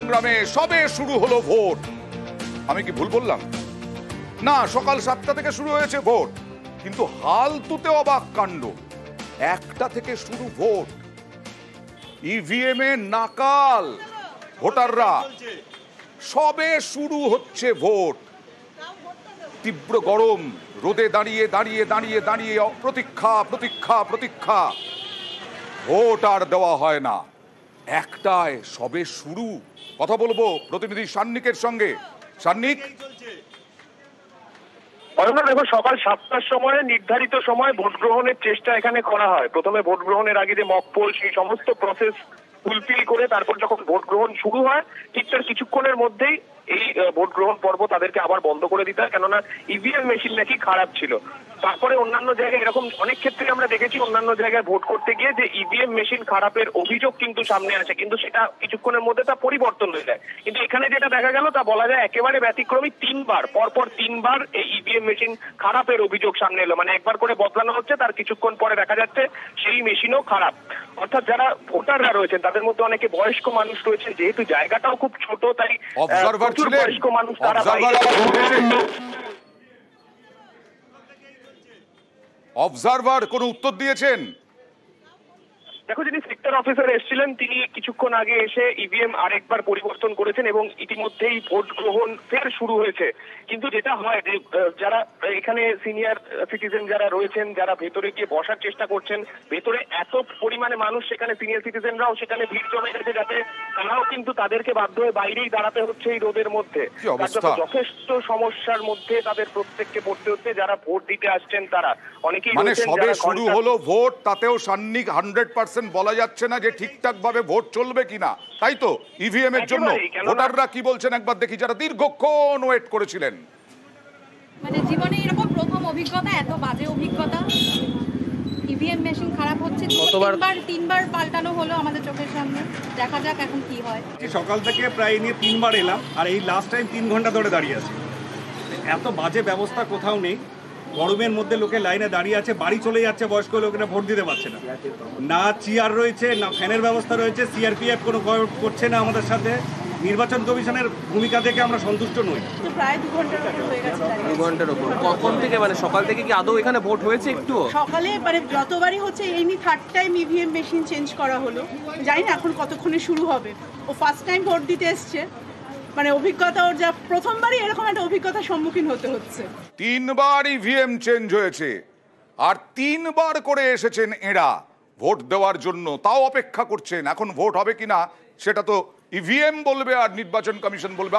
গ্রামে সবে শুরু হলো ভোট। আমি কি ভুল বললাম? না, সকাল 7টা থেকে শুরু হয়েছে ভোট, কিন্তু হালতুতে অবাক কাণ্ড। 1টা থেকে শুরু ভোট, ইভিএম এ নাকাল ভোটাররা। সবে শুরু হচ্ছে ভোট, তীব্র গরম, রোদে দাঁড়িয়ে দাঁড়িয়ে দাঁড়িয়ে দাঁড়িয়ে প্রতীক্ষা প্রতীক্ষা প্রতীক্ষা। ভোট আর দেওয়া হয় না। 1টায় সবে শুরু। কথা বলবো প্রতিনিধি সান্নিকের সঙ্গে। সান্নিক, দেখো, সকাল 7টার সময় নির্ধারিত সময় ভোট গ্রহণের চেষ্টা এখানে করা হয়। প্রথমে ভোট গ্রহণের আগে যে মক পোল, সেই সমস্ত প্রসেস ফুলফিল করে তারপর যখন ভোট গ্রহণ শুরু হয়, ঠিক তার কিছুক্ষণের মধ্যেই এই ভোট গ্রহণ পর্ব তাদেরকে আবার বন্ধ করে দিতে হয়, কেননা ইভিএম মেশিন নাকি খারাপ ছিল। তারপরে অন্যান্য জায়গায় এরকম অনেক ক্ষেত্রে আমরা দেখেছি, অন্যান্য জায়গায় ভোট করতে গিয়ে যে ইভিএম মেশিন খারাপের অভিযোগ কিন্তু সামনে আসে, কিন্তু সেটা কিছুক্ষণের মধ্যে তা পরিবর্তন হয়ে যায়। কিন্তু এখানে যেটা দেখা গেল তা বলা যায় একেবারে ব্যতিক্রমী। 3বার পরপর 3বার এই ইভিএম মেশিন খারাপের অভিযোগ সামনে এলো। মানে একবার করে বদলানো হচ্ছে, তার কিছুক্ষণ পরে দেখা যাচ্ছে সেই মেশিনও খারাপ। অর্থাৎ যারা ভোটাররা রয়েছেন তাদের মধ্যে অনেকে বয়স্ক মানুষ রয়েছে, যেহেতু জায়গাটাও খুব ছোট, তাই প্রচুর বয়স্ক মানুষ তারা অবজারভার কোন উত্তর দিয়েছেন? দেখো, যিনি সেক্টর অফিসার এসেছিলেন তিনি কিছুক্ষণ আগে এসে ইভিএম আরেকবার পরিবর্তন করেছেন এবং ইতিমধ্যেই ভোট গ্রহণ ফের শুরু হয়েছে। কিন্তু যেটা হয় যে যারা এখানে সিনিয়র সিটিজেন যারা রয়েছেন, যারা ভেতরে গিয়ে বসার চেষ্টা করছেন, ভেতরে এত পরিমাণে মানুষ, সেখানে সিনিয়র সিটিজেনরাও সেখানে ভিড় জমে গেছে, যাতে তারাও কিন্তু তাদেরকে বাধ্য হয়ে বাইরেই দাঁড়াতে হচ্ছে এই রোদের মধ্যে। যথেষ্ট সমস্যার মধ্যে তাদের প্রত্যেককে পড়তে হচ্ছে, যারা ভোট দিতে আসছেন তারা। অনেকেই মানে সবে শুরু হলো ভোট, তাতেও সান্নিক 100% বলা যাচ্ছে না যে ঠিকঠাক ভাবে ভোট চলবে কিনা, তাই তো? ইভিএম এর জন্য ভোটাররা কি বলছেন একবার দেখি, যারা দীর্ঘক্ষণ ওয়েট করেছিলেন। মানে জীবনে এরকম প্রথম অভিজ্ঞতা, এত বাজে অভিজ্ঞতা। ইভিএম মেশিন খারাপ হচ্ছে, তিনবার পাল্টানো হলো আমাদের চোখের সামনে। দেখা যাক এখন কি হয়। সকাল থেকে প্রায় নিয়ে 3বার এলাম, আর এই লাস্ট টাইম 3 ঘন্টা ধরে দাঁড়িয়ে আছি। এত বাজে ব্যবস্থা কোথাও নেই। গরমের মধ্যে লোকে লাইনে দাঁড়িয়ে আছে, বাড়ি চলে যাচ্ছে বয়স্ক লোকেরা, ভোট দিতে পারছে না। না চেয়ার রয়েছে, না ফ্যানের ব্যবস্থা রয়েছে। সিআরপিএফ কোনো করছে না আমাদের সাথে। নির্বাচন কমিশনের ভূমিকা থেকে আমরা সন্তুষ্ট নই। প্রায় 2 ঘন্টার উপর হয়ে গেছে। 2 ঘন্টার উপর। কখন থেকে, মানে সকাল থেকে কি আদৌ এখানে ভোট হয়েছে? একটু সকালে, মানে যতবারই হচ্ছে, এই 3rd time EVM machine change করা হলো। জানি না এখন কতক্ষণে শুরু হবে। ও ফার্স্ট টাইম ভোট দিতে এসছে, মানে অভিজ্ঞতা ওর যা, প্রথমবারই এরকম একটা অভিজ্ঞতার সম্মুখীন হতে হচ্ছে। 3বার ইভিএম চেঞ্জ হয়েছে, আর 3বার করে এসেছেন এরা ভোট দেওয়ার জন্য, তাও অপেক্ষা করছেন। এখন ভোট হবে কিনা সেটা তো ইভিএম বলবে আর নির্বাচন কমিশন বলবে।